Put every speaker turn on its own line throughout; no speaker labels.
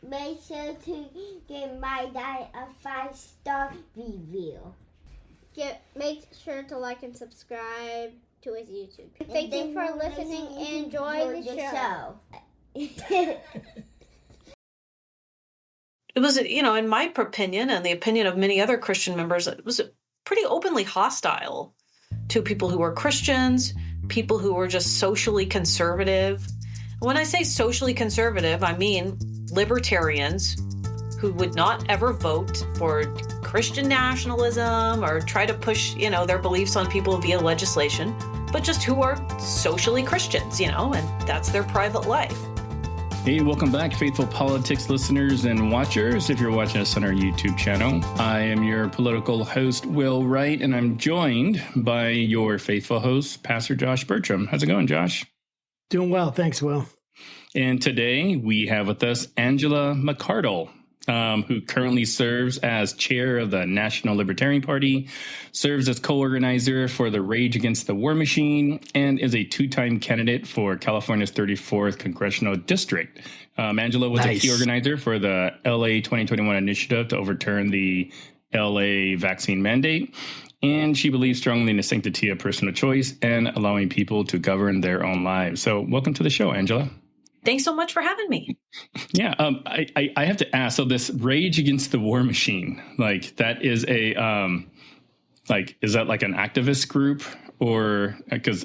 make sure to give my dad a 5-star review.
Make sure to like and subscribe to his YouTube. Thank you for listening and enjoy the show.
It was, in my opinion and the opinion of many other Christian members, it was pretty openly hostile to people who were Christians, people who were just socially conservative. When I say socially conservative, I mean libertarians who would not ever vote for Christian nationalism or try to push, their beliefs on people via legislation, but just who are socially Christians, and that's their private life.
Hey, welcome back, faithful politics listeners and watchers. If you're watching us on our YouTube channel, I am your political host, Will Wright, and I'm joined by your faithful host, Pastor Josh Bertram. How's it going, Josh?
Doing well. Thanks, Will.
And today we have with us Angela McArdle, who currently serves as chair of the National Libertarian Party, serves as co-organizer for the Rage Against the War Machine, and is a two-time candidate for California's 34th Congressional District. Angela was a key organizer for the LA 2021 initiative to overturn the LA vaccine mandate, and she believes strongly in the sanctity of personal choice and allowing people to govern their own lives. So welcome to the show, Angela.
Thanks so much for having me.
Yeah, I have to ask. So this Rage Against the War Machine, that is is that like an activist group, or because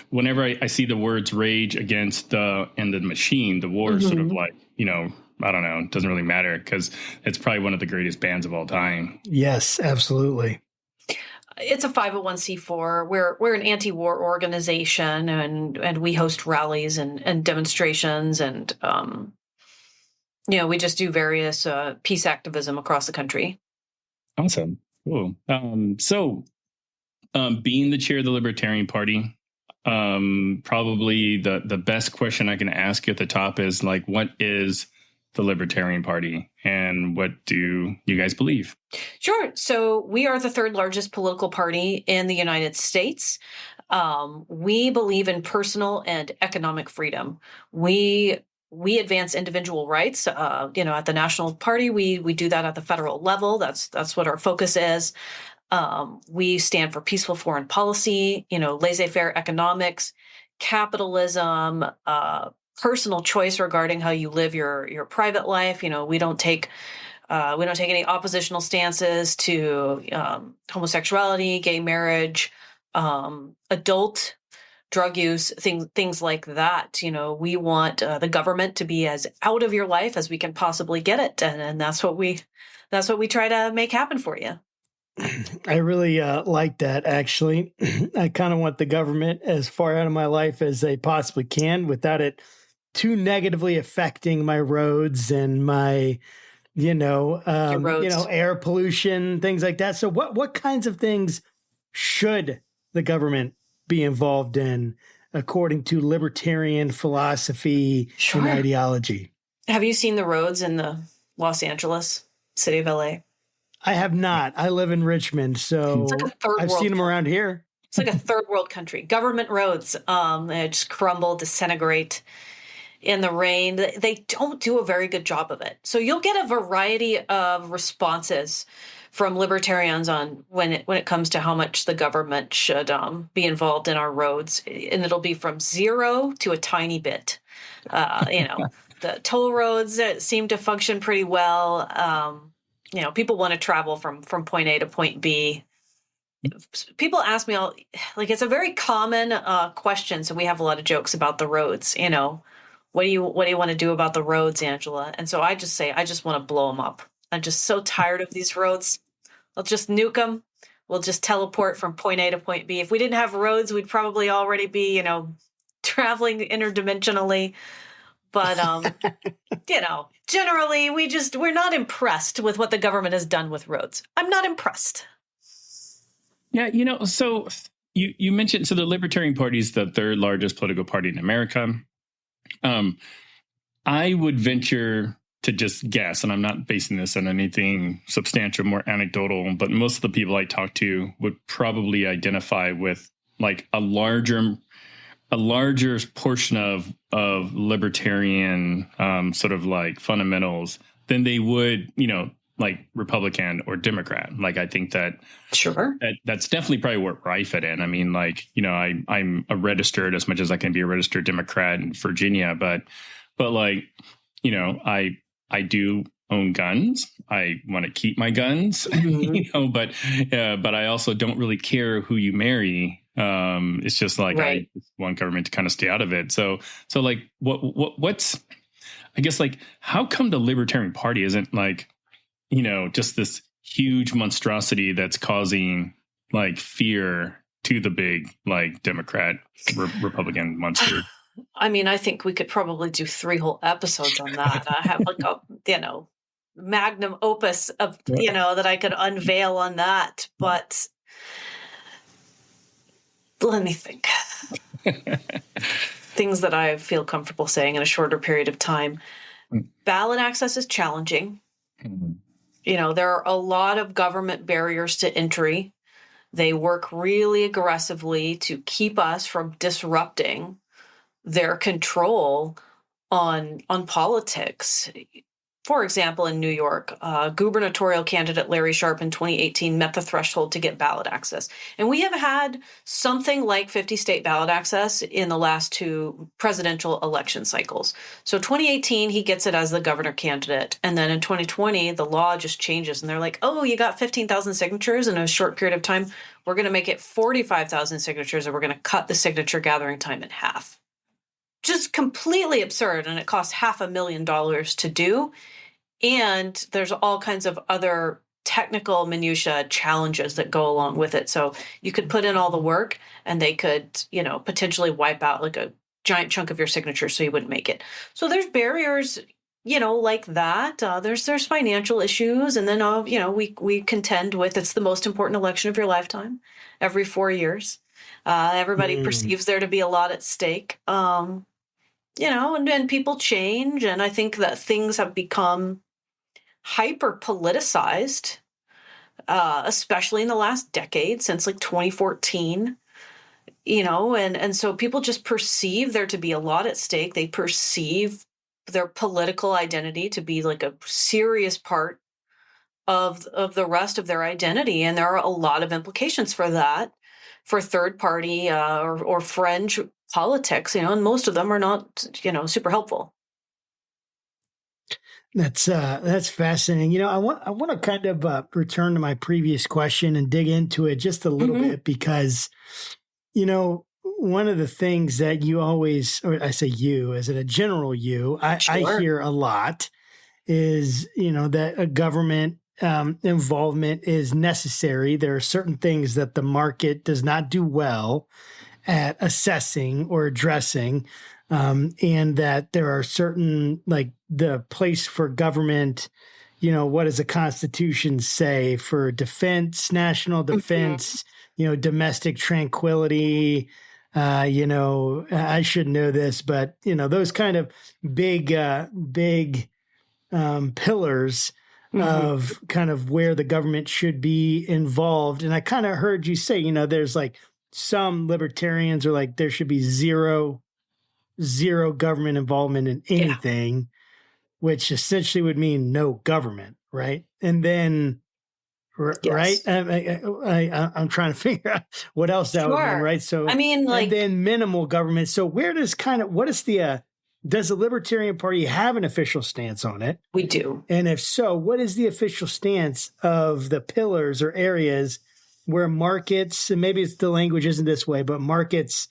whenever I see the words "rage against" the machine, the war, sort of I don't know, it doesn't really matter because it's probably one of the greatest bands of all time.
Yes, absolutely.
It's a 501c4. We're an anti-war organization, and we host rallies and demonstrations, and we just do various peace activism across the country.
Awesome, cool. So, being the chair of the Libertarian Party, probably the best question I can ask you at the top is what is the Libertarian Party, and what do you guys believe?
Sure. So we are the third largest political party in the United States. We believe in personal and economic freedom. We advance individual rights. At the National Party, we do that at the federal level. That's what our focus is. We stand for peaceful foreign policy, laissez-faire economics, capitalism, personal choice regarding how you live your private life. We don't take any oppositional stances to homosexuality, gay marriage, adult drug use, things like that. We want the government to be as out of your life as we can possibly get it, and that's what we try to make happen for you.
I really like that, actually. I kind of want the government as far out of my life as they possibly can without it too negatively affecting my roads and my, air pollution, things like that. So what kinds of things should the government be involved in according to libertarian philosophy and ideology?
Have you seen the roads in the Los Angeles, city of LA?
I have not. I live in Richmond, so I've seen them around here.
It's like a third world country. Government roads, they just crumble, disintegrate in the rain. They don't do a very good job of it. So you'll get a variety of responses from libertarians on when it comes to how much the government should be involved in our roads, and it'll be from zero to a tiny bit. The toll roads seem to function pretty well. People want to travel from point A to point B. People ask me it's a very common question. So we have a lot of jokes about the roads. What do you want to do about the roads, Angela? And so I just say, I just want to blow them up. I'm just so tired of these roads. I'll just nuke them. We'll just teleport from point A to point B. If we didn't have roads, we'd probably already be, traveling interdimensionally. But, generally, we're not impressed with what the government has done with roads. I'm not impressed.
Yeah, so you mentioned, so the Libertarian Party is the third largest political party in America. I would venture to just guess, and I'm not basing this on anything substantial, more anecdotal, but most of the people I talk to would probably identify with a larger a larger portion of libertarian sort of like fundamentals than they would, like Republican or Democrat. Like, I think that's definitely probably where I fit in. I mean, like, I'm a registered, as much as I can be a registered Democrat in Virginia, but like, I do own guns. I want to keep my guns, but I also don't really care who you marry. It's just like, I just want government to kind of stay out of it. So like, what's, I guess, like, how come the Libertarian Party isn't like, just this huge monstrosity that's causing like fear to the big, like, Democrat, Republican monster?
I mean, I think we could probably do 3 whole episodes on that. I have like a, magnum opus of, that I could unveil on that, but let me think. Things that I feel comfortable saying in a shorter period of time. Ballot access is challenging. There are a lot of government barriers to entry. They work really aggressively to keep us from disrupting their control on politics. For example, in New York, gubernatorial candidate Larry Sharpe in 2018 met the threshold to get ballot access. And we have had something like 50 state ballot access in the last 2 presidential election cycles. So 2018, he gets it as the governor candidate. And then in 2020, the law just changes. And they're like, oh, you got 15,000 signatures in a short period of time. We're going to make it 45,000 signatures, and we're going to cut the signature gathering time in half. Just completely absurd. And it costs $500,000 to do. And there's all kinds of other technical minutia challenges that go along with it. So you could put in all the work and they could, potentially wipe out like a giant chunk of your signature so you wouldn't make it. So there's barriers, like that. There's financial issues. And then, we contend with, it's the most important election of your lifetime every 4 years. Everybody perceives there to be a lot at stake. And then people change. And I think that things have become hyper politicized, especially in the last decade, since like 2014, and so people just perceive there to be a lot at stake. They perceive their political identity to be like a serious part of the rest of their identity. And there are a lot of implications for that, for third party or fringe politics, and most of them are not, super helpful.
That's fascinating. I want to kind of return to my previous question and dig into it just a little bit, because, one of the things that you always, or I say you, as in a general I hear a lot is, that a government involvement is necessary. There are certain things that the market does not do well at assessing or addressing. And that there are certain, like, the place for government, what does the Constitution say for defense, national defense, domestic tranquility, I should know this, but, those kind of big pillars of kind of where the government should be involved. And I kind of heard you say, there's like some libertarians are like, there should be zero government involvement in anything, which essentially would mean no government, right? And then, right? I'm trying to figure out what else that would mean, right? So, I mean, like, and then minimal government. So where does does the Libertarian Party have an official stance on it?
We do.
And if so, what is the official stance of the pillars or areas where markets, and maybe the language isn't this way, but markets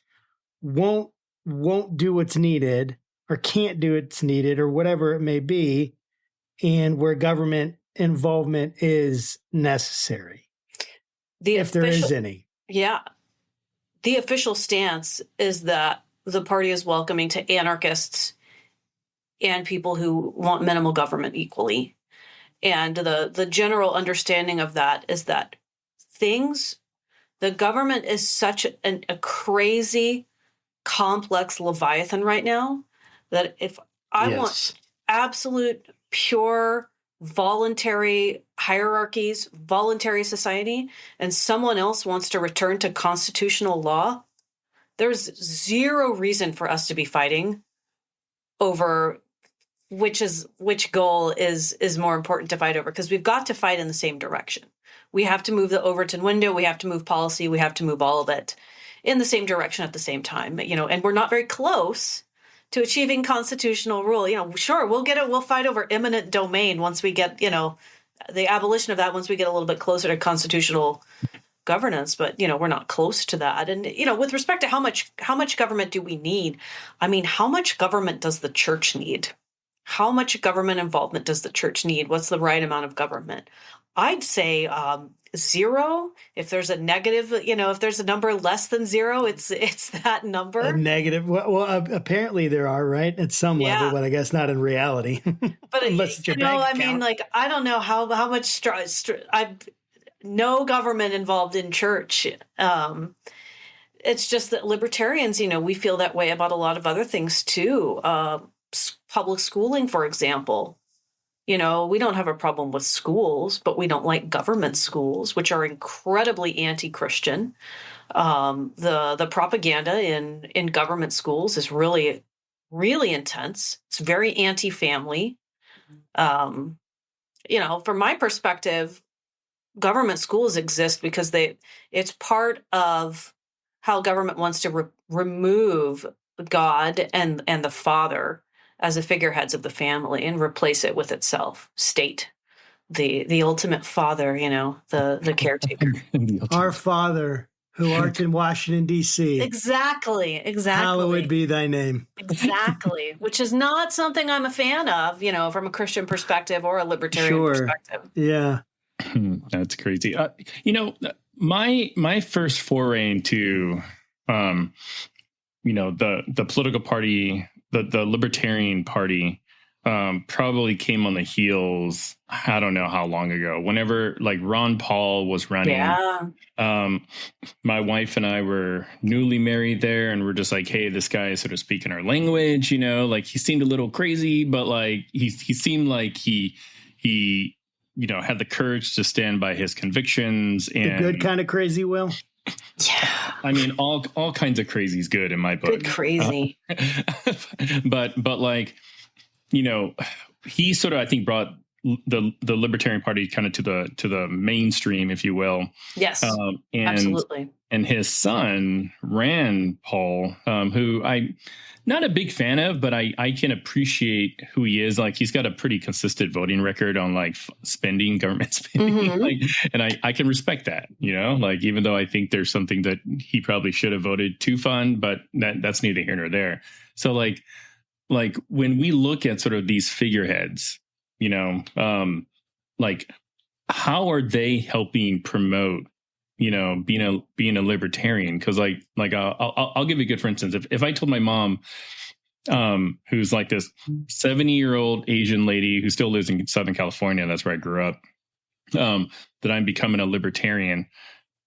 won't do what's needed or can't do what's needed or whatever it may be, and where government involvement is necessary, if there is any?
Yeah. The official stance is that the party is welcoming to anarchists and people who want minimal government equally. And the general understanding of that is that the government is such a crazy, complex Leviathan right now that if I want absolute, pure, voluntary hierarchies, voluntary society, and someone else wants to return to constitutional law, there's zero reason for us to be fighting over which goal is more important to fight over, because we've got to fight in the same direction. We have to move the Overton window. We have to move policy. We have to move all of it in the same direction at the same time, and we're not very close to achieving constitutional rule. Sure, we'll fight over eminent domain once we get, the abolition of that, once we get a little bit closer to constitutional governance, but we're not close to that. And with respect to how much government do we need? I mean, how much government does the church need? How much government involvement does the church need? What's the right amount of government? I'd say 0. If there's a negative, if there's a number less than 0, it's that number.
A negative. Well, apparently there are, right, at some level, but I guess not in reality.
But
unless it's your bank account.
I mean, I don't know how much I've no government involved in church. It's just that libertarians, we feel that way about a lot of other things too. Public schooling, for example. We don't have a problem with schools, but we don't like government schools, which are incredibly anti-Christian. The propaganda in government schools is really, really intense. It's very anti-family. From my perspective, government schools exist because it's part of how government wants to remove God and the Father as the figureheads of the family and replace it with itself, state, the ultimate father, the caretaker.
Our Father, who art in Washington, D.C.
Exactly.
Hallowed be thy name.
Exactly. Which is not something I'm a fan of, from a Christian perspective or a libertarian perspective.
Yeah.
That's crazy. My first foray into, the political party, the Libertarian Party, probably came on the heels, I don't know how long ago, whenever Ron Paul was running. Yeah. My wife and I were newly married there, and we're just like, hey, this guy is sort of speaking our language, he seemed a little crazy, but he seemed like he had the courage to stand by his convictions. And
the good kind of crazy, Will?
Yeah.
I mean, all kinds of crazy is good in my book.
Good crazy.
But he sort of, I think, brought the Libertarian Party kind of to the mainstream, if you will.
Yes, absolutely.
And his son, Rand Paul, who I'm not a big fan of, but I can appreciate who he is. He's got a pretty consistent voting record on government spending.
Mm-hmm.
And I can respect that, even though I think there's something that he probably should have voted to fund, but that's neither here nor there. So when we look at sort of these figureheads, how are they helping promote, being a libertarian? Because I'll give you a good, for instance, if I told my mom, who's this 70-year-old Asian lady who still lives in Southern California, that's where I grew up, that I'm becoming a libertarian,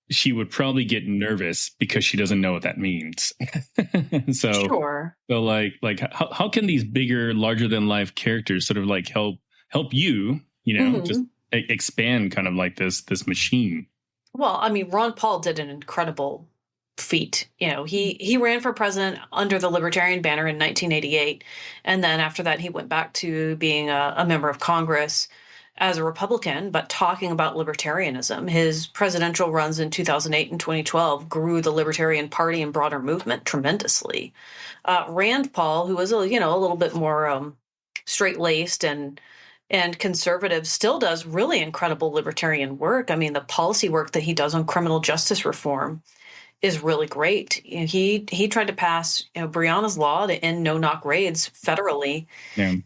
she would probably get nervous because she doesn't know what that means. So,
sure.
So how can these bigger, larger than life characters sort of help you,
Mm-hmm.
just expand kind of this machine?
Well, I mean, Ron Paul did an incredible feat. He ran for president under the Libertarian banner in 1988. And then after that, he went back to being a member of Congress as a Republican, but talking about libertarianism. His presidential runs in 2008 and 2012 grew the Libertarian Party and broader movement tremendously. Rand Paul, who was a little bit more straight-laced and conservative, still does really incredible libertarian work. I mean, the policy work that he does on criminal justice reform is really great. He tried to pass Breonna's law to end no-knock raids federally.
Yeah.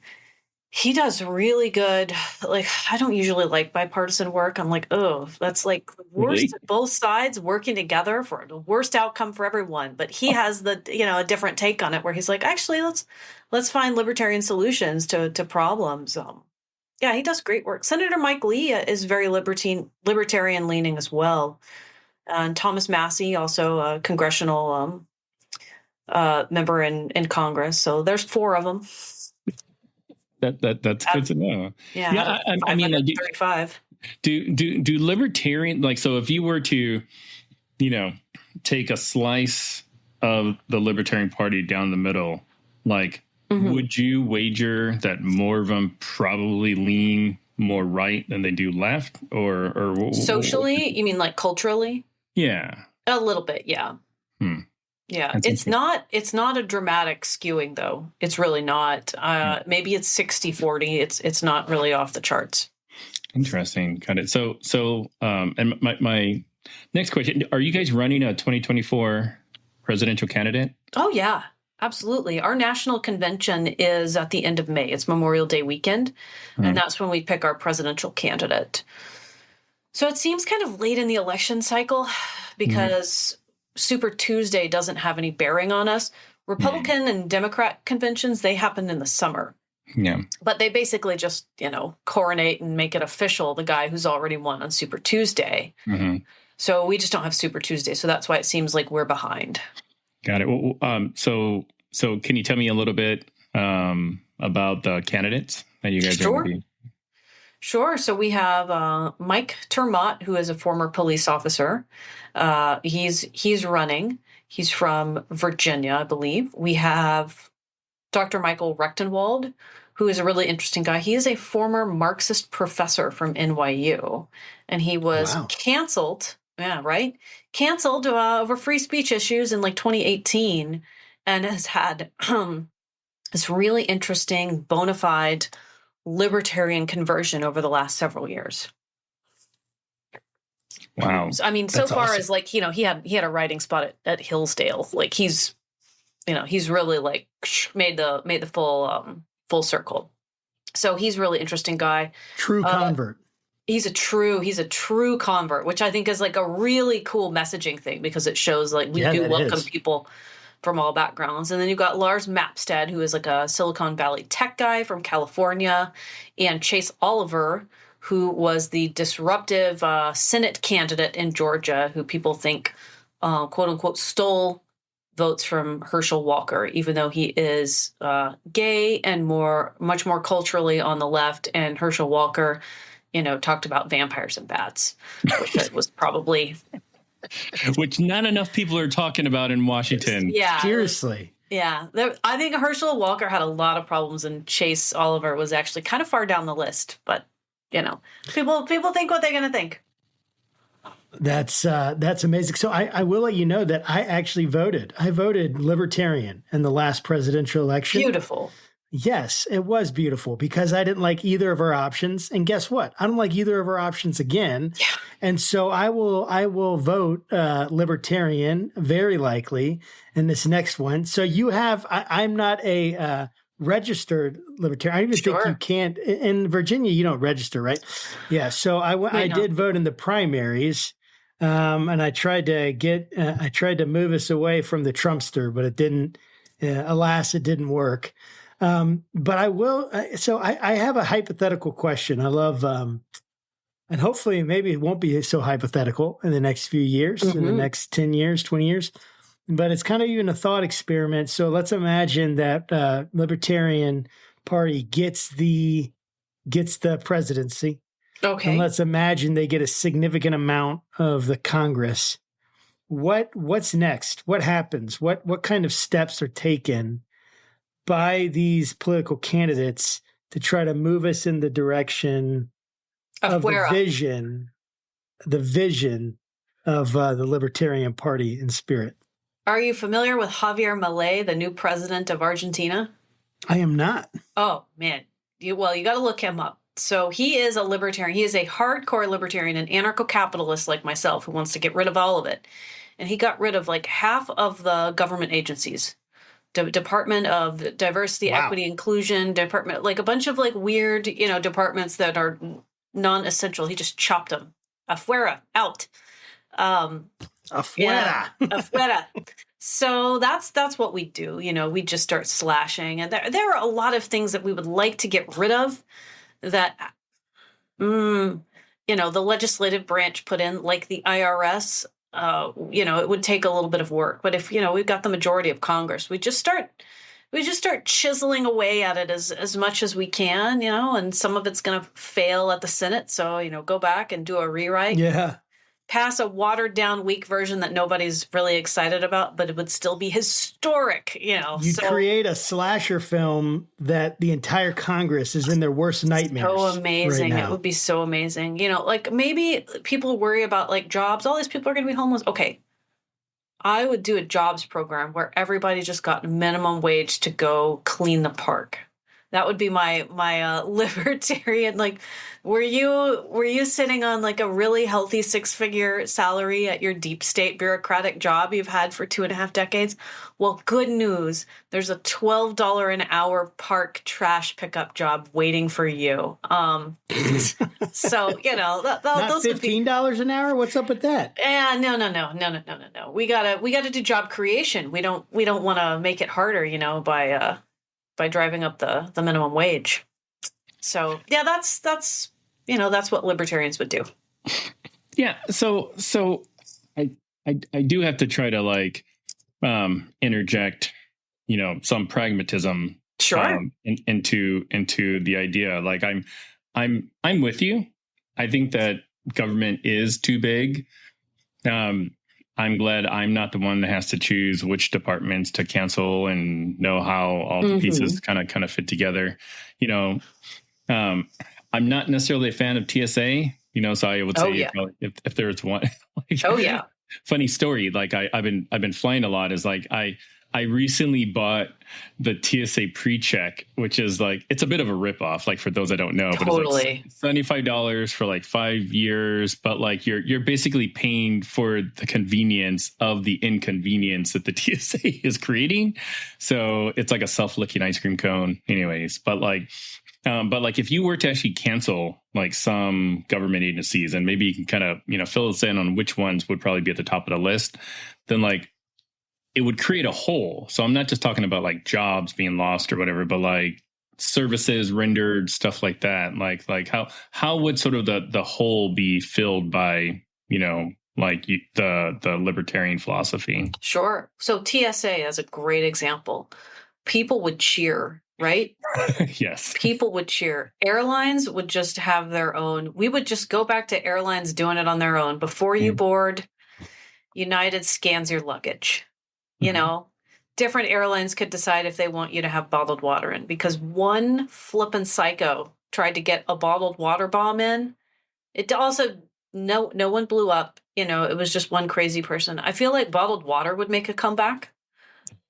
He does really good. I don't usually like bipartisan work. I'm like, oh, that's worst. Really? Both sides working together for the worst outcome for everyone. But he has a different take on it, where he's like, actually, let's find libertarian solutions to problems. Yeah, he does great work. Senator Mike Lee is very libertarian leaning as well. And Thomas Massey, also a congressional member in Congress. So there's 4 of them.
That's good to know.
Yeah,
I mean,
35.
Do libertarian, so if you were to, take a slice of the Libertarian Party down the middle, like, would you wager that more of them probably lean more right than they do left, or
socially? You mean like culturally?
Yeah,
a little bit. Yeah. Yeah, it's not a dramatic skewing though. It's really not. Maybe it's 60-40. It's not really off the charts.
Interesting. Got it. So and my next question, are you guys running a 2024 presidential candidate?
Oh yeah, absolutely. Our national convention is at the end of May. It's Memorial Day weekend, and that's when we pick our presidential candidate. So it seems kind of late in the election cycle because Super Tuesday doesn't have any bearing on us. Republican and Democrat conventions, they happen in the summer.
Yeah.
But they basically just, coronate and make it official the guy who's already won on Super Tuesday. So we just don't have Super Tuesday. So that's why it seems like we're behind. Got it.
Well, so can you tell me a little bit about the candidates that you guys are going to be?
Sure. So we have Mike Termott, who is a former police officer. He's running. He's from Virginia, I believe. We have Dr. Michael Rechtenwald, who is a really interesting guy. He is a former Marxist professor from NYU, and he was canceled. Yeah, right. Canceled over free speech issues in like 2018, and has had this really interesting, bona fide libertarian conversion over the last several years.
Wow.
I mean, so far as like, he had a writing spot at Hillsdale. Like he's really like made the full circle. So he's a really interesting guy.
True convert.
He's a true convert, which I think is like a really cool messaging thing because it shows like we do welcome people from all backgrounds. And then you've got Lars Mapstead, who is like a Silicon Valley tech guy from California, and Chase Oliver, who was the disruptive Senate candidate in Georgia, who people think, quote unquote, stole votes from Herschel Walker, even though he is gay and much more culturally on the left. And Herschel Walker, talked about vampires and bats, which was probably...
Which not enough people are talking about in Washington.
Yeah.
Seriously.
Yeah. I think Herschel Walker had a lot of problems, and Chase Oliver was actually kind of far down the list. But, people think what they're going to think.
That's amazing. So I will let you know that I actually voted. I voted Libertarian in the last presidential election.
Beautiful.
Yes, it was beautiful because I didn't like either of our options. And guess what? I don't like either of our options again. Yeah. And so I will vote Libertarian, very likely, in this next one. So you have, I'm not a registered Libertarian. I even think you can't, in Virginia, you don't register, right? Yeah. So I did vote in the primaries. And I tried to move us away from the Trumpster, but it didn't, alas, it didn't work. But I will. So I have a hypothetical question. I love, and hopefully maybe it won't be so hypothetical in the next few years, in the next 10 years, 20 years, but it's kind of even a thought experiment. So let's imagine that Libertarian Party gets the presidency.
Okay.
And let's imagine they get a significant amount of the Congress. What's next? What happens? What kind of steps are taken by these political candidates to try to move us in the direction of the vision of the Libertarian Party in spirit?
Are you familiar with Javier Milei, the new president of Argentina?
I am not.
Oh, man. You got to look him up. So he is a libertarian. He is a hardcore libertarian, an anarcho-capitalist like myself who wants to get rid of all of it. And he got rid of like half of the government agencies. Department of Diversity, Equity, Inclusion, Department, like a bunch of like weird, departments that are non-essential. He just chopped them. Afuera, out.
Afuera.
Yeah, afuera. So that's what we do. We just start slashing. And there are a lot of things that we would like to get rid of that, the legislative branch put in, like the IRS. It would take a little bit of work, but if, we've got the majority of Congress, we just start chiseling away at it as much as we can, and some of it's going to fail at the Senate. So, go back and do a rewrite.
Yeah.
pass a watered down, weak version that nobody's really excited about, but it would still be historic,
You create a slasher film that the entire Congress is in their worst nightmares.
So amazing.
Right
it would be so amazing. Like maybe people worry about like jobs. All these people are going to be homeless. Okay. I would do a jobs program where everybody just got minimum wage to go clean the park. That would be my libertarian. Like, were you sitting on like a really healthy 6-figure salary at your deep state bureaucratic job you've had for 2.5 decades? Well, good news. There's a $12 an hour park trash pickup job waiting for you.
now.
So
Not
those would be
$15 an hour? What's up with that?
Yeah, no. We gotta do job creation. We don't want to make it harder, by driving up the minimum wage. So yeah, that's what libertarians would do.
Yeah. So I do have to try to like interject, some pragmatism
Sure.
into the idea. Like I'm with you. I think that government is too big. I'm glad I'm not the one that has to choose which departments to cancel and know how all the pieces kind of fit together. I'm not necessarily a fan of TSA, so I would say if there's one, like, funny story, like I've been flying a lot, is like I recently bought the TSA pre-check, which is like, it's a bit of a ripoff, like for those that don't know,
Totally.
But it's like $75 for like 5 years. But like you're basically paying for the convenience of the inconvenience that the TSA is creating. So it's like a self-licking ice cream cone anyways. But like if you were to actually cancel like some government agencies, and maybe you can kind of, fill us in on which ones would probably be at the top of the list, then like, it would create a hole. So I'm not just talking about like jobs being lost or whatever, but like services rendered, stuff like that. Like how would sort of the hole be filled by, the libertarian philosophy?
Sure. So TSA is a great example. People would cheer, right?
Yes.
People would cheer. Airlines would just have their own. We would just go back to airlines doing it on their own. Before you board, United scans your luggage. Different airlines could decide if they want you to have bottled water in, because one flippin' psycho tried to get a bottled water bomb in. It also, no one blew up. It was just one crazy person. I feel like bottled water would make a comeback.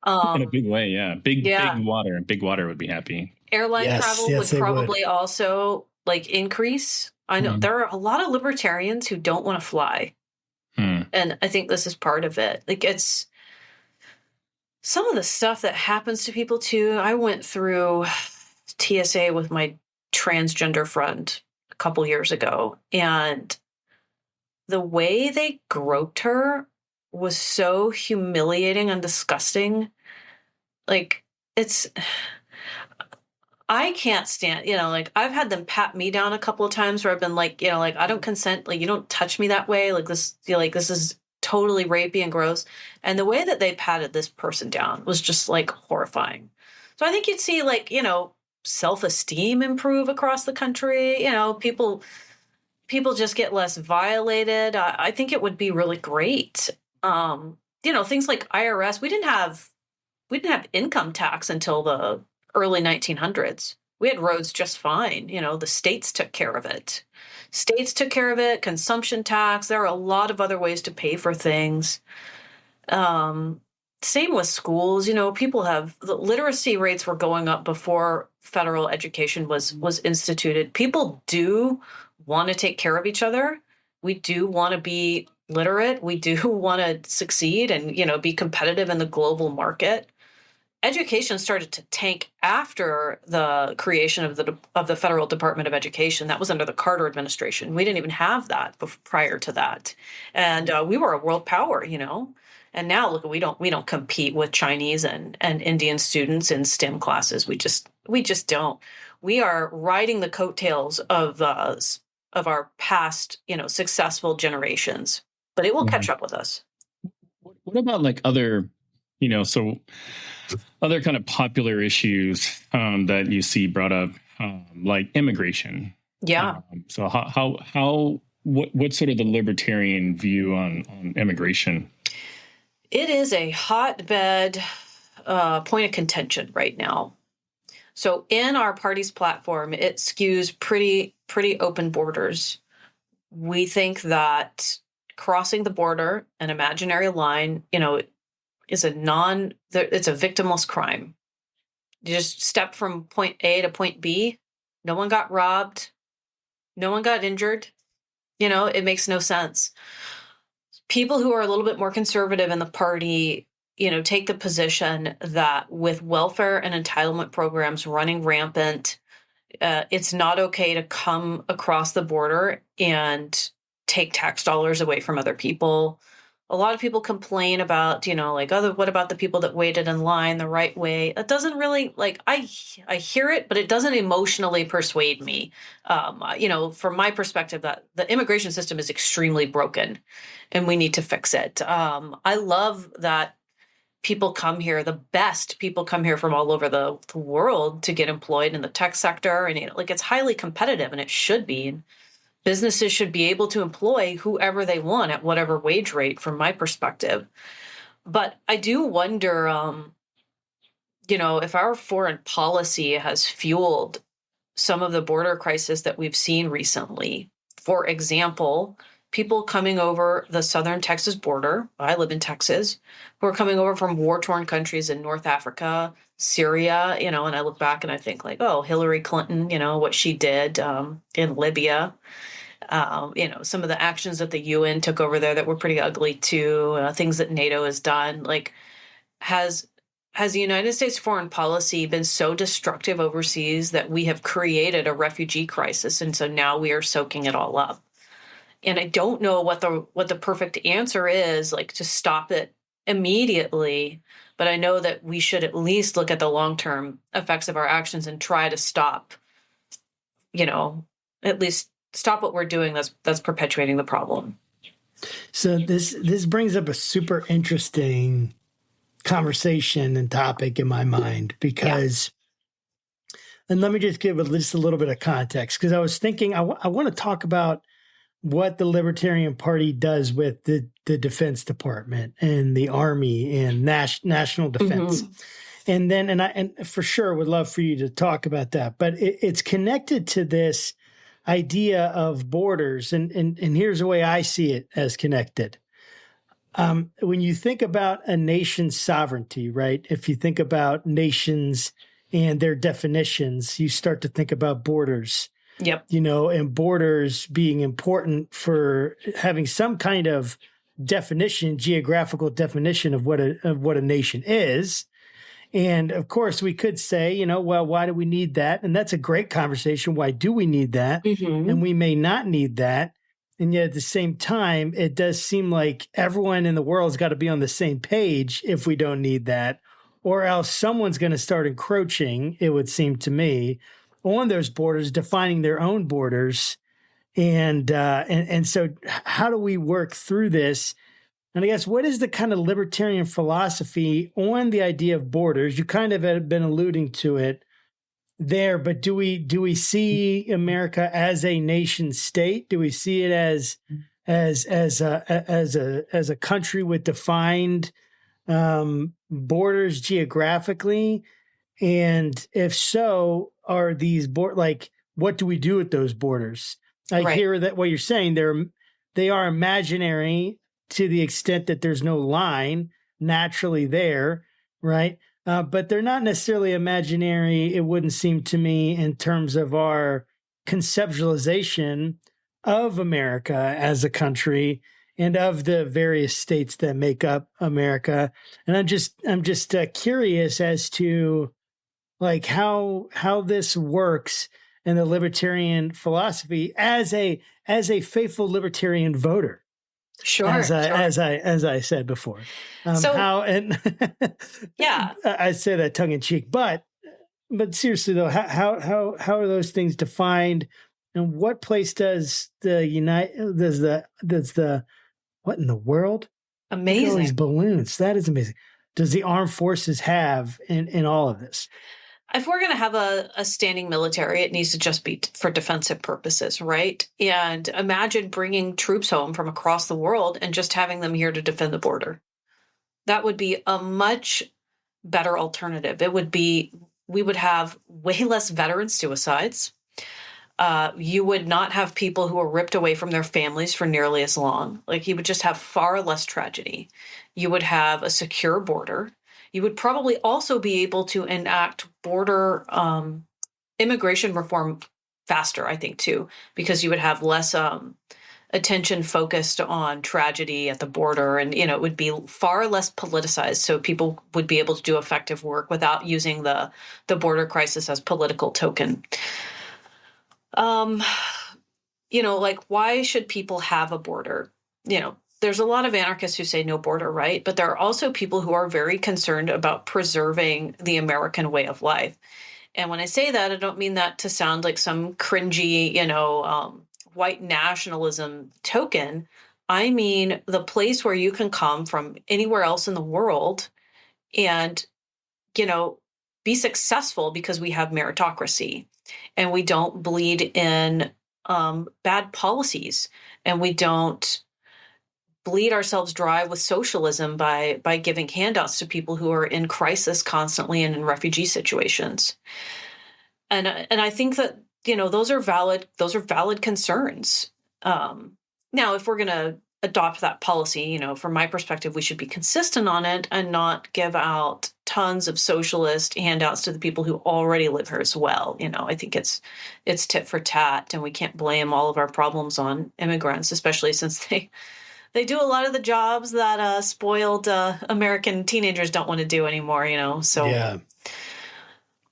In a big way, yeah. Big water. Big water would be happy.
Airline travel would probably also like increase. I know there are a lot of libertarians who don't want to fly. And I think this is part of it. Like it's some of the stuff that happens to people too. I went through TSA with my transgender friend a couple years ago, and the way they groped her was so humiliating and disgusting. Like I can't stand, like I've had them pat me down a couple of times where I've been like, like I don't consent, like you don't touch me that way. Like this, this is totally rapey and gross. And the way that they patted this person down was just like horrifying. So I think you'd see like, self-esteem improve across the country. People just get less violated. I think it would be really great. Things like IRS, we didn't have income tax until the early 1900s. We had roads just fine. The states took care of it. Consumption tax. There are a lot of other ways to pay for things. Same with schools. People have the literacy rates were going up before federal education was instituted. People do want to take care of each other. We do want to be literate. We do want to succeed and, be competitive in the global market. Education started to tank after the creation of the Federal Department of Education. That was under the Carter administration. We didn't even have that prior to that, and we were a world power, And now look, we don't compete with Chinese and Indian students in STEM classes. We just don't. We are riding the coattails of our past, successful generations, but it will catch up with us.
What about like other, other kind of popular issues that you see brought up, like immigration?
Yeah.
So how what's sort of the libertarian view on immigration?
It is a hotbed point of contention right now. So in our party's platform, it skews pretty open borders. We think that crossing the border, an imaginary line, is it's a victimless crime. You just step from point A to point B. No one got robbed. No one got injured. It makes no sense. People who are a little bit more conservative in the party, take the position that with welfare and entitlement programs running rampant, it's not okay to come across the border and take tax dollars away from other people. A lot of people complain about, what about the people that waited in line the right way? It doesn't really, I hear it, but it doesn't emotionally persuade me. From my perspective, that the immigration system is extremely broken and we need to fix it. I love that people come here, the best people come here from all over the world to get employed in the tech sector. And it's highly competitive, and it should be. And businesses should be able to employ whoever they want at whatever wage rate, from my perspective. But I do wonder, if our foreign policy has fueled some of the border crisis that we've seen recently. For example, people coming over the southern Texas border, I live in Texas, who are coming over from war-torn countries in North Africa, Syria, and I look back and I think Hillary Clinton, what she did in Libya, some of the actions that the UN took over there that were pretty ugly too, things that NATO has done. Has the United States foreign policy been so destructive overseas that we have created a refugee crisis, and so now we are soaking it all up? And I don't know what the perfect answer is, to stop it immediately. But I know that we should at least look at the long-term effects of our actions and try to stop, at least stop what we're doing that's perpetuating the problem.
So this brings up a super interesting conversation and topic in my mind, because, and let me just give just a little bit of context, because I was thinking I want to talk about what the Libertarian Party does with the Defense Department and the Army and national defense. Mm-hmm. And then, and for sure would love for you to talk about that, but it's connected to this idea of borders. And here's the way I see it as connected. When you think about a nation's sovereignty, right? If you think about nations and their definitions, you start to think about borders.
Yep.
And borders being important for having some kind of definition, geographical definition of what a nation is. And of course, we could say, well, why do we need that? And that's a great conversation. Why do we need that? Mm-hmm. And we may not need that. And yet at the same time, it does seem like everyone in the world's got to be on the same page if we don't need that, or else someone's going to start encroaching, it would seem to me, on those borders, defining their own borders. And so how do we work through this? And I guess, what is the kind of libertarian philosophy on the idea of borders? You kind of have been alluding to it there, but do we see America as a nation state? Do we see it as a country with defined borders geographically? And if so, are these what do we do with those borders? I hear that what you're saying, they are imaginary to the extent that there's no line naturally there, right? But they're not necessarily imaginary, it wouldn't seem to me, in terms of our conceptualization of America as a country and of the various states that make up America. And I'm just curious as to how this works in the libertarian philosophy as a faithful libertarian voter.
Sure.
As I said before. I say that tongue in cheek, but seriously though, how are those things defined, and what place does what in the world?
Amazing.
All these balloons. That is amazing. Does the armed forces have in all of this?
if we're going to have a standing military, it needs to just be for defensive purposes, right? And imagine bringing troops home from across the world and just having them here to defend the border. That would be a much better alternative. We would have way less veteran suicides. You would not have people who are ripped away from their families for nearly as long. Like, you would just have far less tragedy. You would have a secure border. You would probably also be able to enact border immigration reform faster, I think, too, because you would have less attention focused on tragedy at the border, and it would be far less politicized, so people would be able to do effective work without using the border crisis as political token. Like, why should people have a border? There's a lot of anarchists who say no border, right? But there are also people who are very concerned about preserving the American way of life. And when I say that, I don't mean that to sound like some cringy, white nationalism token. I mean the place where you can come from anywhere else in the world and, be successful because we have meritocracy and we don't bleed in bad policies, and we don't bleed ourselves dry with socialism by giving handouts to people who are in crisis constantly and in refugee situations. And I think that, those are valid concerns. Now, if we're going to adopt that policy, from my perspective, we should be consistent on it and not give out tons of socialist handouts to the people who already live here as well. I think it's tit for tat, and we can't blame all of our problems on immigrants, especially since they do a lot of the jobs that spoiled American teenagers don't want to do anymore, So,
Yeah.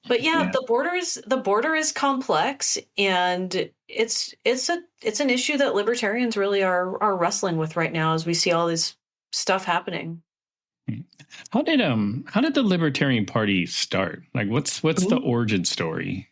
But the border is complex, and it's an issue that libertarians really are wrestling with right now as we see all this stuff happening.
How did the Libertarian Party start? Like, what's the origin story?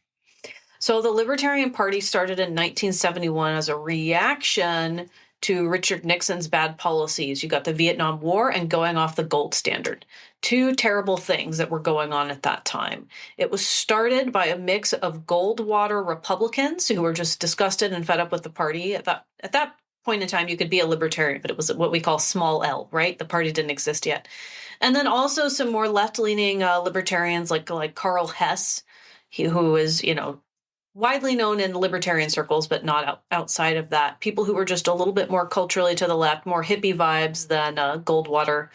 So the Libertarian Party started in 1971 as a reaction to Richard Nixon's bad policies. You got the Vietnam War and going off the gold standard. Two terrible things that were going on at that time. It was started by a mix of Goldwater Republicans who were just disgusted and fed up with the party. At that point in time, you could be a libertarian, but it was what we call small L, right? The party didn't exist yet. And then also some more left-leaning libertarians like Carl Hess, who is, widely known in libertarian circles, but not outside of that. People who were just a little bit more culturally to the left, more hippie vibes than Goldwater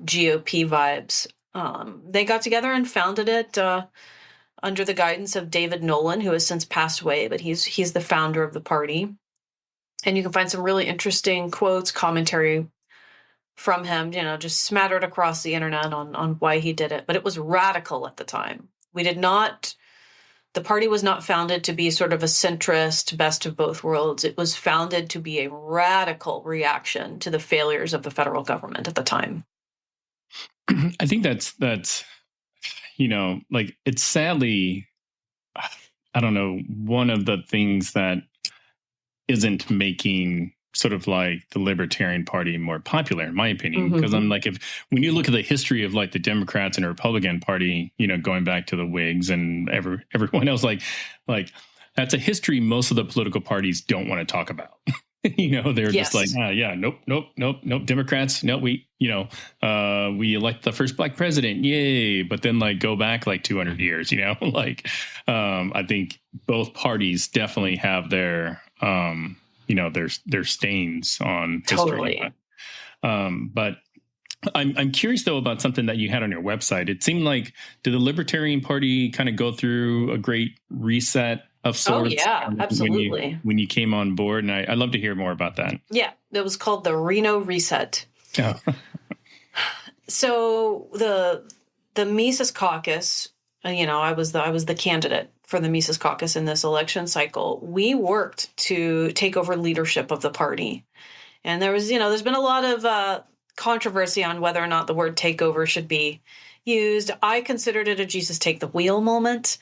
GOP vibes. They got together and founded it under the guidance of David Nolan, who has since passed away, but he's the founder of the party. And you can find some really interesting quotes, commentary from him, just smattered across the internet on why he did it. But it was radical at the time. The party was not founded to be sort of a centrist, best of both worlds. It was founded to be a radical reaction to the failures of the federal government at the time.
I think that's it's sadly, I don't know, one of the things that isn't making sort of like the Libertarian Party more popular, in my opinion, because I'm like, when you look at the history of like the Democrats and the Republican Party, going back to the Whigs and everyone else, like that's a history most of the political parties don't want to talk about. They're just like, nope, Democrats, no, we elect the first black president, yay! But then like go back like 200 years, I think both parties definitely have their their stains on
Totally.
history. But I'm curious though about something that you had on your website. It seemed like, did the Libertarian Party kind of go through a great reset of sorts?
Oh yeah, absolutely.
When you came on board, and I'd love to hear more about that.
Yeah, it was called the Reno Reset.
Oh.
So the Mises Caucus, I was the candidate for the Mises Caucus in this election cycle. We worked to take over leadership of the party, and there's been a lot of controversy on whether or not the word takeover should be used. I considered it a Jesus take the wheel moment,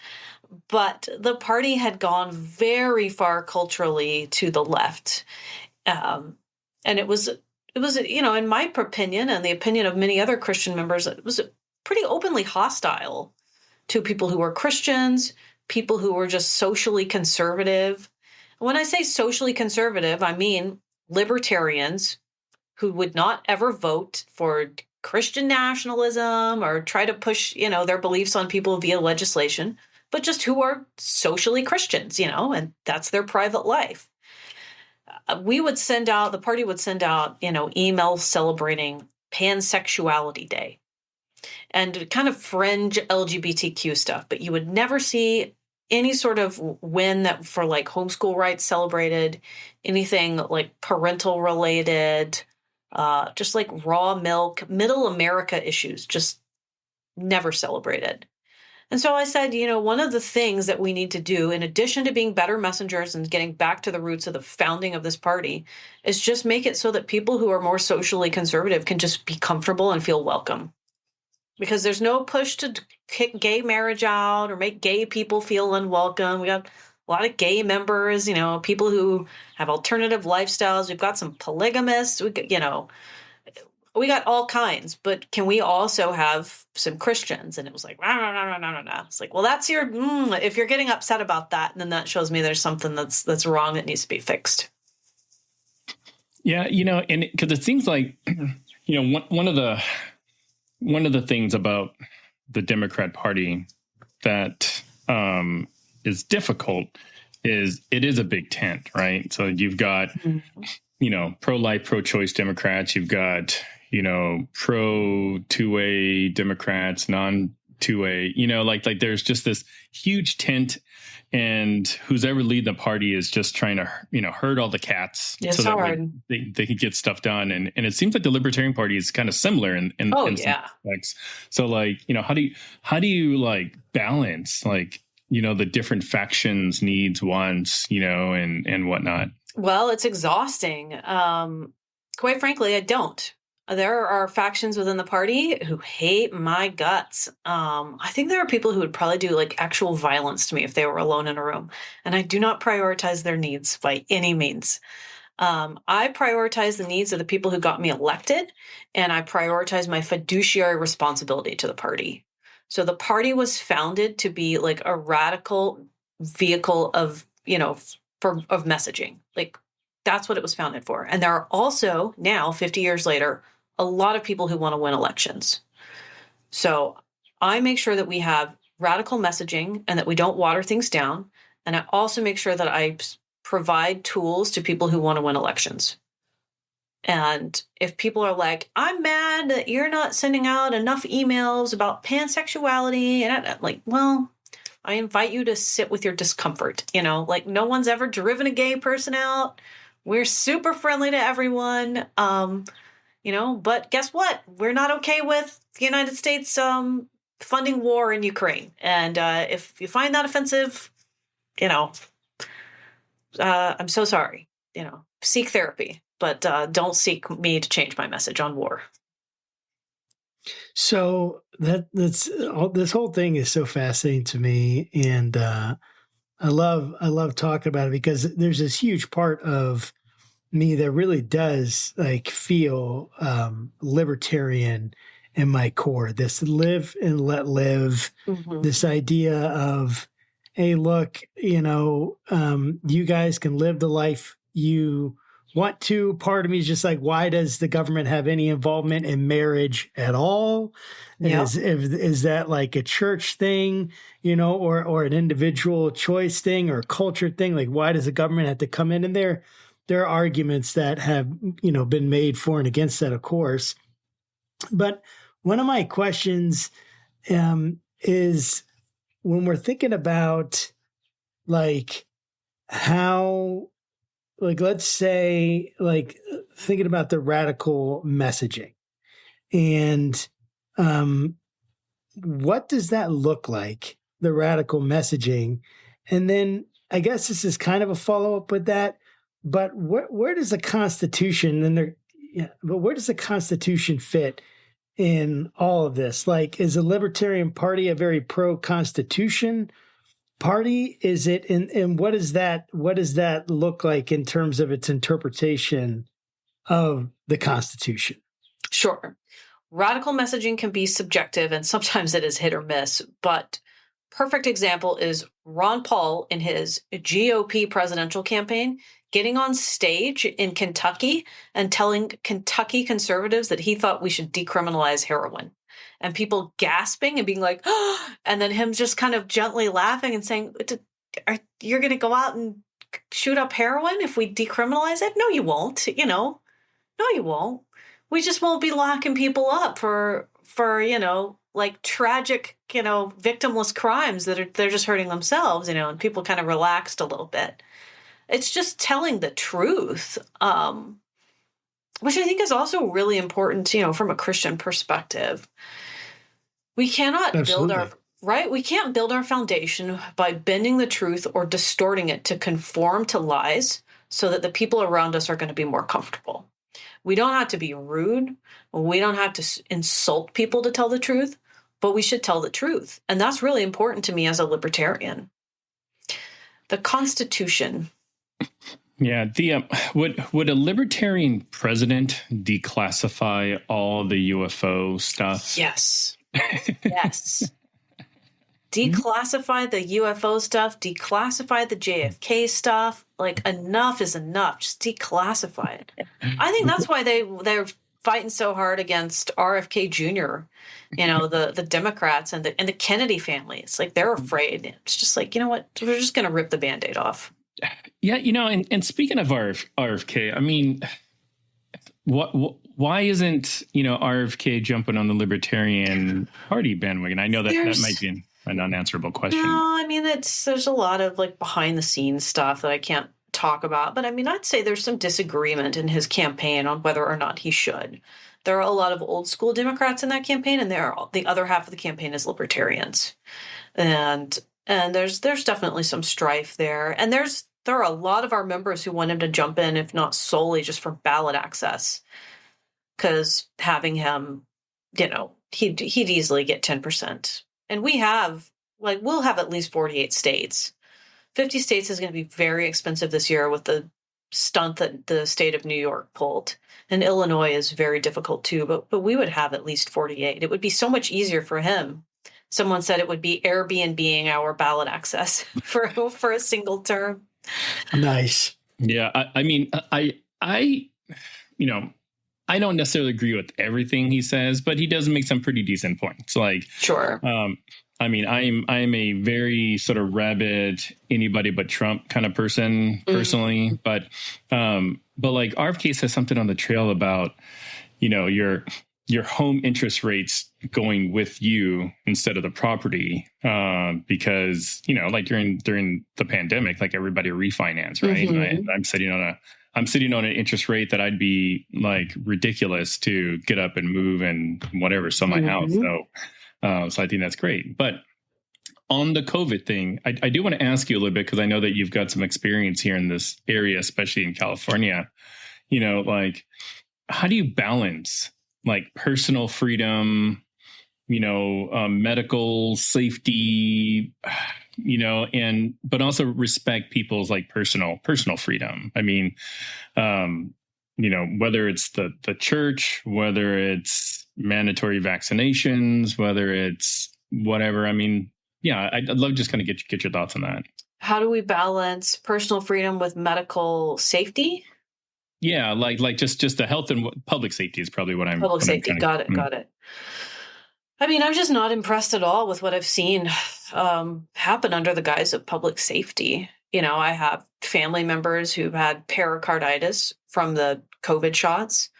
but the party had gone very far culturally to the left, and it was in my opinion and the opinion of many other Christian members, it was pretty openly hostile to people who are Christians, people who are just socially conservative. When I say socially conservative, I mean libertarians who would not ever vote for Christian nationalism or try to push, their beliefs on people via legislation, but just who are socially Christians, and that's their private life. The party would send out, emails celebrating Pansexuality Day and kind of fringe LGBTQ stuff, but you would never see any sort of win that for like homeschool rights celebrated, anything like parental related, just like raw milk, middle America issues, just never celebrated. And so I said, one of the things that we need to do, in addition to being better messengers and getting back to the roots of the founding of this party, is just make it so that people who are more socially conservative can just be comfortable and feel welcome. Because there's no push to kick gay marriage out or make gay people feel unwelcome. We got a lot of gay members, people who have alternative lifestyles. We've got some polygamists. We got all kinds, but can we also have some Christians? And it was like, no. It's like, well, that's if you're getting upset about that, then that shows me there's something that's wrong that needs to be fixed.
Yeah. And because it seems like, one of the things about the Democrat Party that is difficult is it is a big tent, right? So you've got, pro-life, pro-choice Democrats. You've got, pro two-way Democrats, non-two-way, like there's just this huge tent, and who's ever leading the party is just trying to, herd all the cats.
It's
so
hard.
that they can get stuff done. And it seems like the Libertarian Party is kind of similar in some aspects. So how do you like balance the different factions, needs, wants, and whatnot?
Well, it's exhausting. Quite frankly, I don't. There are factions within the party who hate my guts. I think there are people who would probably do like actual violence to me if they were alone in a room. And I do not prioritize their needs by any means. I prioritize the needs of the people who got me elected, and I prioritize my fiduciary responsibility to the party. So the party was founded to be like a radical vehicle of messaging. Like that's what it was founded for. And there are also now, 50 years later, a lot of people who want to win elections. So I make sure that we have radical messaging and that we don't water things down. And I also make sure that I provide tools to people who want to win elections. And if people are like, I'm mad that you're not sending out enough emails about pansexuality, and I'm like, well, I invite you to sit with your discomfort. Like no one's ever driven a gay person out. We're super friendly to everyone. But guess what? We're not okay with the United States funding war in Ukraine. And if you find that offensive, I'm so sorry. Seek therapy, but don't seek me to change my message on war.
So that's this whole thing is so fascinating to me, and I love talking about it because there's this huge part of me that really does like feel libertarian in my core. This live and let live. Mm-hmm. This idea of, hey, look, you guys can live the life you want to. Part of me is just like, why does the government have any involvement in marriage at all? Yeah. Is that like a church thing, or an individual choice thing or culture thing? Like, why does the government have to come in? And there are arguments that have, been made for and against that, of course. But one of my questions is when we're thinking about like how, like, let's say, like thinking about the radical messaging and what does that look like, the radical messaging? And then I guess this is kind of a follow-up with that, but where does the Constitution where does the Constitution fit in all of this? Like, is the Libertarian Party a very pro-Constitution party? Is it, and what does that look like in terms of its interpretation of the Constitution?
Sure. Radical messaging can be subjective, and sometimes it is hit or miss, but perfect example is Ron Paul in his GOP presidential campaign getting on stage in Kentucky and telling Kentucky conservatives that he thought we should decriminalize heroin. And people gasping and being like, oh, and then him just kind of gently laughing and saying, you're going to go out and shoot up heroin if we decriminalize it? No, you won't, No, you won't. We just won't be locking people up for like tragic, victimless crimes they're just hurting themselves, and people kind of relaxed a little bit. It's just telling the truth, which I think is also really important, from a Christian perspective. We cannot we can't build our foundation by bending the truth or distorting it to conform to lies so that the people around us are going to be more comfortable. We don't have to be rude. We don't have to insult people to tell the truth, but we should tell the truth. And that's really important to me as a libertarian. The Constitution.
Yeah, would a libertarian president declassify all the UFO stuff?
Yes. Yes. Declassify the UFO stuff, declassify the JFK stuff. Like, enough is enough. Just declassify it. I think that's why they're fighting so hard against RFK Jr., the Democrats and the Kennedy family. It's like they're afraid. It's just like, you know what? We're just going to rip the Band-Aid off.
Yeah, and speaking of RFK, I mean, why isn't, RFK jumping on the Libertarian Party bandwagon? I know that might be an unanswerable question.
No, I mean, there's a lot of like behind the scenes stuff that I can't talk about. But I mean, I'd say there's some disagreement in his campaign on whether or not he should. There are a lot of old school Democrats in that campaign, and the other half of the campaign is libertarians. And there's definitely some strife there. And there are a lot of our members who want him to jump in, if not solely just for ballot access. Because having him, he'd easily get 10%. And we'll have at least 48 states. 50 states is going to be very expensive this year with the stunt that the state of New York pulled. And Illinois is very difficult too, but we would have at least 48. It would be so much easier for him. Someone said it would be Airbnb-ing our ballot access for a single term.
Nice.
Yeah, I mean, I don't necessarily agree with everything he says, but he does make some pretty decent points. Like,
sure.
I mean, I'm a very sort of rabid anybody but Trump kind of person personally, but like RFK says something on the trail about, your home interest rates going with you instead of the property, because, like during the pandemic, like everybody refinanced, right? Mm-hmm. I'm sitting on an interest rate that I'd be like ridiculous to get up and move and whatever, sell my house. So I think that's great. But on the COVID thing, I do want to ask you a little bit, because I know that you've got some experience here in this area, especially in California. Like, how do you balance like personal freedom, medical safety, but also respect people's like personal freedom? I mean, whether it's the church, whether it's mandatory vaccinations, whether it's whatever. I mean, yeah, I'd love to just kind of get your thoughts on that.
How do we balance personal freedom with medical safety?
Yeah, like just the health and public safety is probably what I'm.
Public safety, got it. I mean, I'm just not impressed at all with what I've seen happen under the guise of public safety. I have family members who've had pericarditis from the COVID shots.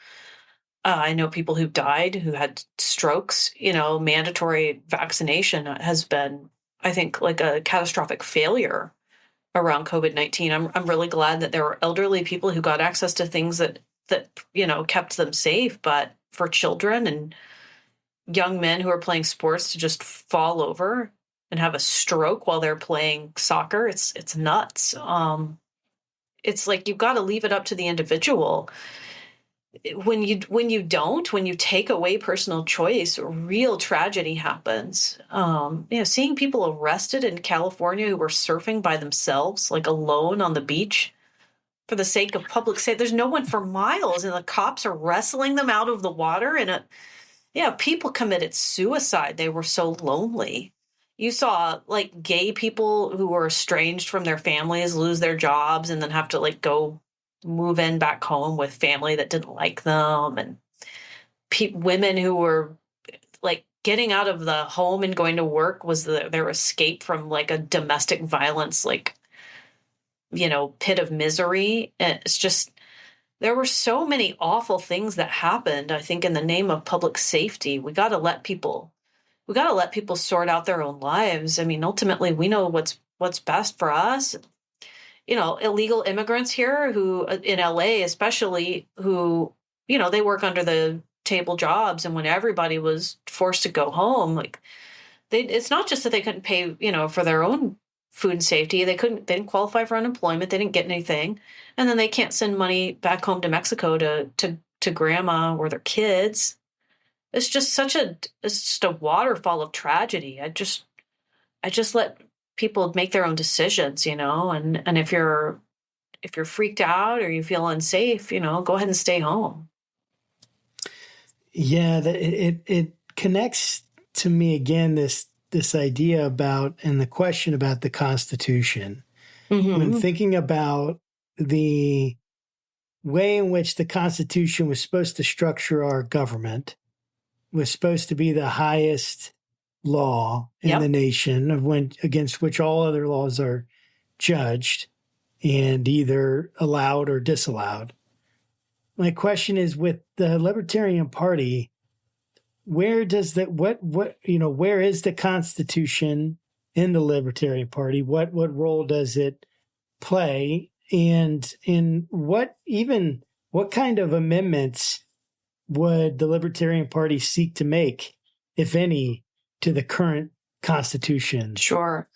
I know people who died, who had strokes. Mandatory vaccination has been, I think, like a catastrophic failure around COVID-19. I'm really glad that there were elderly people who got access to things that kept them safe. But for children and young men who are playing sports to just fall over and have a stroke while they're playing soccer, it's nuts. It's like you've got to leave it up to the individual. When you take away personal choice, real tragedy happens. Seeing people arrested in California who were surfing by themselves, like alone on the beach for the sake of public safety. There's no one for miles, and the cops are wrestling them out of the water. And people committed suicide. They were so lonely. You saw like gay people who were estranged from their families lose their jobs and then have to like go move in back home with family that didn't like them, and women who were like getting out of the home and going to work was their escape from like a domestic violence, like, pit of misery. And it's just, there were so many awful things that happened, I think, in the name of public safety. We got to let people sort out their own lives. I mean, ultimately, we know what's best for us. Illegal immigrants here who, in LA especially, who, they work under the table jobs, and when everybody was forced to go home, like it's not just that they couldn't pay, for their own food and safety. They didn't qualify for unemployment. They didn't get anything. And then they can't send money back home to Mexico to grandma or their kids. It's just it's just a waterfall of tragedy. I just let people make their own decisions, and if you're freaked out or you feel unsafe, go ahead and stay home.
Yeah, it connects to me again, this idea about, and the question about the Constitution. Mm-hmm. When thinking about the way in which the Constitution was supposed to structure our government, was supposed to be the highest law in the nation, against which all other laws are judged and either allowed or disallowed. My question is, with the Libertarian Party, where does where is the Constitution in the Libertarian Party? What role does it play? And in what kind of amendments would the Libertarian Party seek to make, if any, to the current Constitution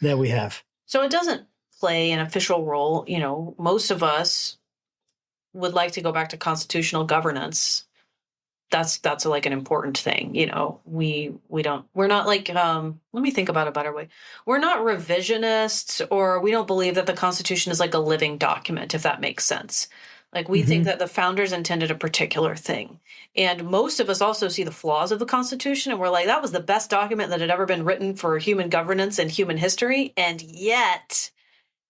that we have?
So it doesn't play an official role. Most of us would like to go back to constitutional governance. That's like an important thing. We're not like, let me think about a better way. We're not revisionists, or we don't believe that the Constitution is like a living document, if that makes sense. Like we think that the founders intended a particular thing. And most of us also see the flaws of the Constitution, and we're like, that was the best document that had ever been written for human governance and human history. And yet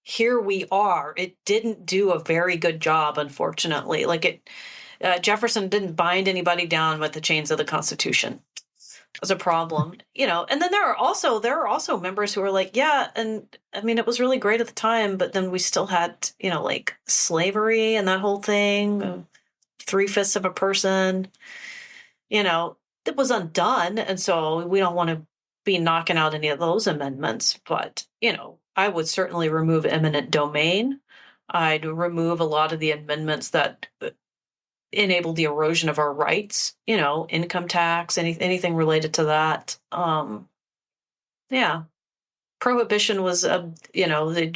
here we are. It didn't do a very good job, unfortunately. Like Jefferson didn't bind anybody down with the chains of the Constitution. It was a problem, And then there are also members who are like, yeah, and I mean, it was really great at the time, but then we still had, like slavery and that whole thing, 3/5 of a person, that was undone. And so we don't want to be knocking out any of those amendments, but, I would certainly remove eminent domain. I'd remove a lot of the amendments that enable the erosion of our rights, income tax, anything related to that. Prohibition was the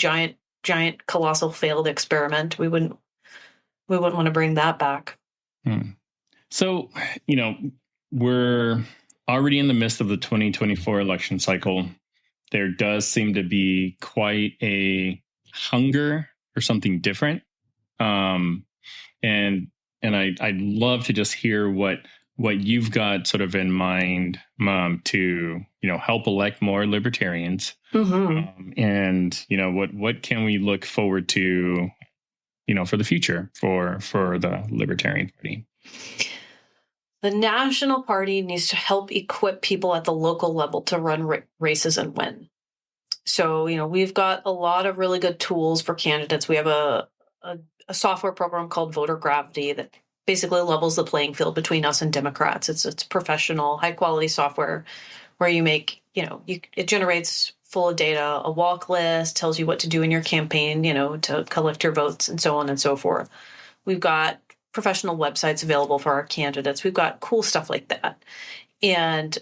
giant, colossal failed experiment. We wouldn't want to bring that back.
So, we're already in the midst of the 2024 election cycle. There does seem to be quite a hunger for something different. And I'd love to just hear what you've got sort of in mind, to, help elect more libertarians. And, what can we look forward to, for the future for the Libertarian Party?
The National Party needs to help equip people at the local level to run races and win. So, we've got a lot of really good tools for candidates. We have a software program called Voter Gravity that basically levels the playing field between us and Democrats. It's professional, high quality software where you make, it generates full of data, a walk list, tells you what to do in your campaign, to collect your votes and so on and so forth. We've got professional websites available for our candidates. We've got cool stuff like that. And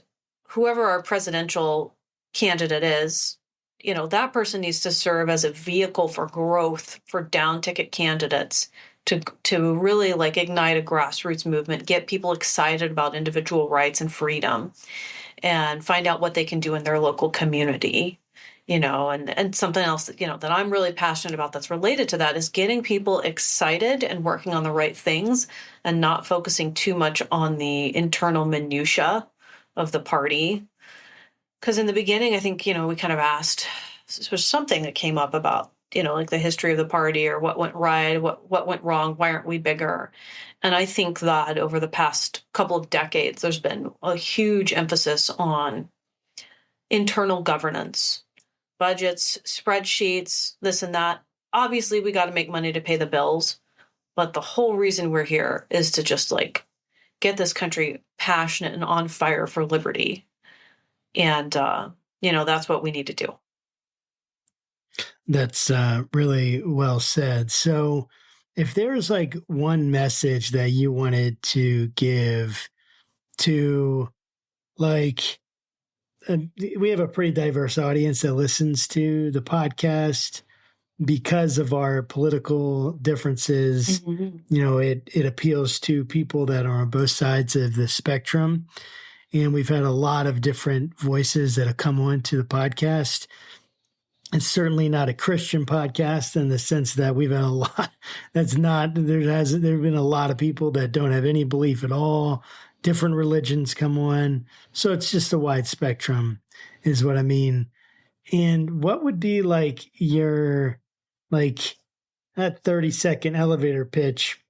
whoever our presidential candidate is, that person needs to serve as a vehicle for growth for down ticket candidates to really like ignite a grassroots movement, get people excited about individual rights and freedom, and find out what they can do in their local community. And something else that I'm really passionate about that's related to that is getting people excited and working on the right things and not focusing too much on the internal minutia of the party. Because in the beginning, I think, we kind of asked, there's something that came up about, like the history of the party or what went right, what went wrong, why aren't we bigger? And I think that over the past couple of decades, there's been a huge emphasis on internal governance, budgets, spreadsheets, this and that. Obviously, we got to make money to pay the bills. But the whole reason we're here is to just get this country passionate and on fire for liberty. And, that's what we need to do.
That's really well said. So if there's one message that you wanted to give to we have a pretty diverse audience that listens to the podcast because of our political differences. It appeals to people that are on both sides of the spectrum. And we've had a lot of different voices that have come on to the podcast. It's certainly not a Christian podcast in the sense that we've had a lot. There have been a lot of people that don't have any belief at all. Different religions come on. So it's just a wide spectrum is what I mean. And what would be your, that 30-second elevator pitch,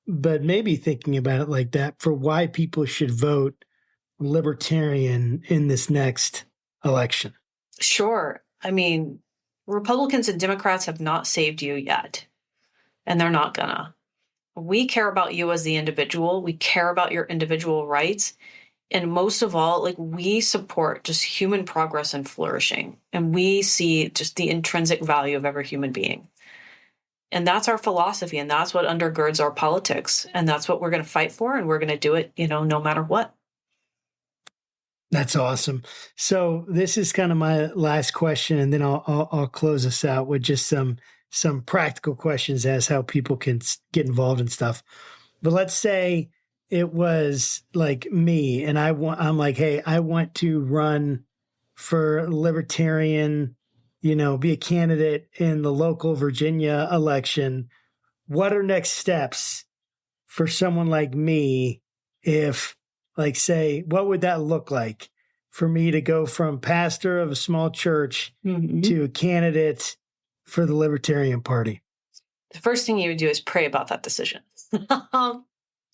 but maybe thinking about it like that for why people should vote libertarian in this next election?
Sure. I mean, Republicans and Democrats have not saved you yet, and they're not gonna. We care about you as the individual. We care about your individual rights. And most of all, we support just human progress and flourishing. And we see just the intrinsic value of every human being. And that's our philosophy. And that's what undergirds our politics. And that's what we're going to fight for. And we're going to do it, no matter what.
That's awesome. So this is kind of my last question, and then I'll close us out with just some practical questions as how people can get involved in stuff. But let's say it was me, and I'm hey, I want to run for libertarian, be a candidate in the local Virginia election. What are next steps for someone like me if say, what would that look like for me to go from pastor of a small church to a candidate for the Libertarian Party?
The first thing you would do is pray about that decision.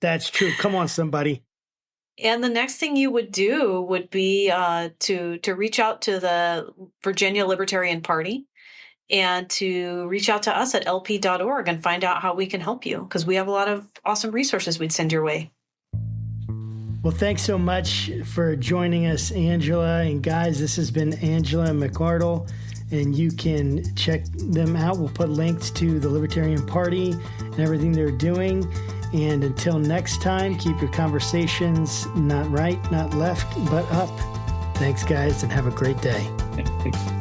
That's true. Come on, somebody.
And the next thing you would do would be to reach out to the Virginia Libertarian Party and to reach out to us at lp.org and find out how we can help you, because we have a lot of awesome resources we'd send your way.
Well, thanks so much for joining us, Angela. And guys, this has been Angela and McArdle, and you can check them out. We'll put links to the Libertarian Party and everything they're doing. And until next time, keep your conversations not right, not left, but up. Thanks, guys, and have a great day.
Thanks.